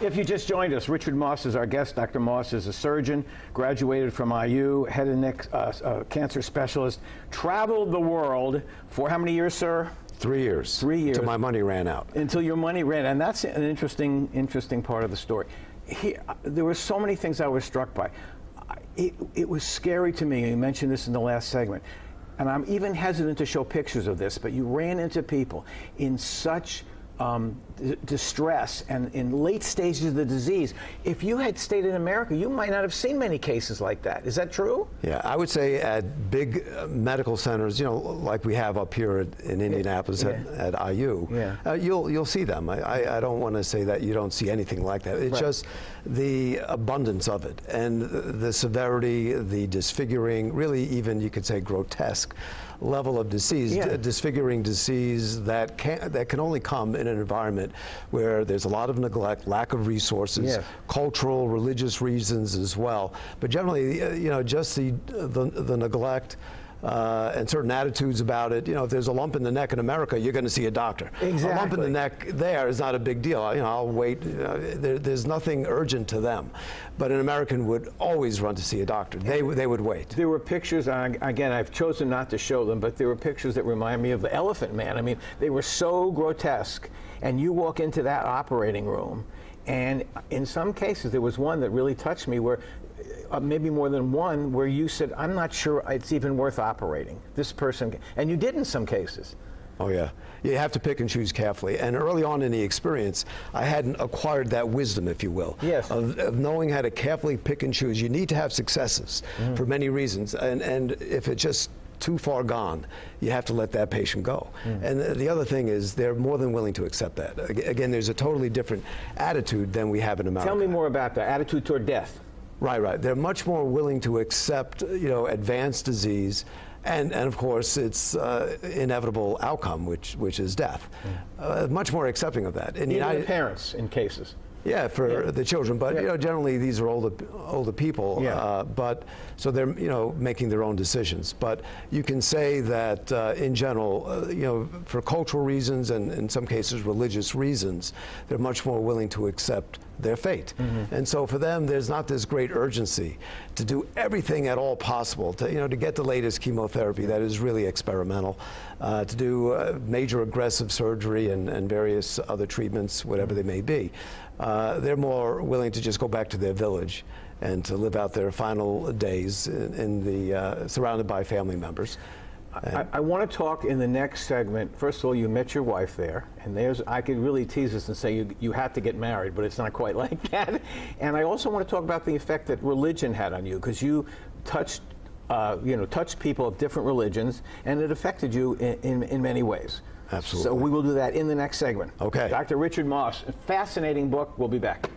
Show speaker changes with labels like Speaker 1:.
Speaker 1: If you just joined us, Richard Moss is our guest. Dr. Moss is a surgeon, graduated from IU, head and neck cancer specialist, traveled the world for how many years, sir?
Speaker 2: 3 years.
Speaker 1: 3 years.
Speaker 2: Until my money ran out.
Speaker 1: Until your money ran out. And that's an interesting part of the story. There were so many things I was struck by. It was scary to me. You mentioned this in the last segment. And I'm even hesitant to show pictures of this, but you ran into people in such distress and in late stages of the disease. If you had stayed in America, you might not have seen many cases like that. Is that true?
Speaker 2: Yeah, I would say at big medical centers, you know, like we have up here in Indianapolis at IU, you'll see them. I don't want to say that you don't see anything like that. It's just the abundance of it and the severity, the disfiguring, really even you could say grotesque level of disease, disfiguring disease that can only come in an environment where there's a lot of neglect, lack of resources, cultural, religious reasons as well. But generally, you know, just the neglect and certain attitudes about it. You know, if there's a lump in the neck in America, you're going to see a doctor.
Speaker 1: Exactly.
Speaker 2: A lump in the neck there is not a big deal. You know, I'll wait. There's nothing urgent to them. But an American would always run to see a doctor. They would wait.
Speaker 1: There were pictures, again, I've chosen not to show them, but there were pictures that remind me of the Elephant Man. I mean, they were so grotesque. And you walk into that operating room, and in some cases, there was one that really touched me where maybe more than one, where you said, I'm not sure it's even worth operating. This person, and you did in some cases.
Speaker 2: Oh yeah, you have to pick and choose carefully. And early on in the experience, I hadn't acquired that wisdom, if you will, of knowing how to carefully pick and choose. You need to have successes for many reasons, and if it's just too far gone, you have to let that patient go. And the other thing is they're more than willing to accept that. Again, there's a totally different attitude than we have in America.
Speaker 1: Tell me more about that attitude toward death.
Speaker 2: Right. They're much more willing to accept, you know, advanced disease, and of course its inevitable outcome, which is death. Much more accepting of that.
Speaker 1: Even the parents in cases.
Speaker 2: Yeah, for the children, but you know, generally these are older people. But so they're, you know, making their own decisions. But you can say that in general, you know, for cultural reasons and in some cases religious reasons, they're much more willing to accept their fate. And so for them, there's not this great urgency to do everything at all possible to, you know, to get the latest chemotherapy that is really experimental, to do major aggressive surgery and various other treatments, whatever they may be. They're more willing to just go back to their village and to live out their final days in the surrounded by family members.
Speaker 1: I want to talk in the next segment. First of all, you met your wife there, and I could really tease this and say you had to get married, but it's not quite like that. And I also want to talk about the effect that religion had on you, because you touched people of different religions, and it affected you in many ways.
Speaker 2: Absolutely.
Speaker 1: So we will do that in the next segment.
Speaker 2: Okay.
Speaker 1: Dr. Richard Moss, fascinating book. We'll be back.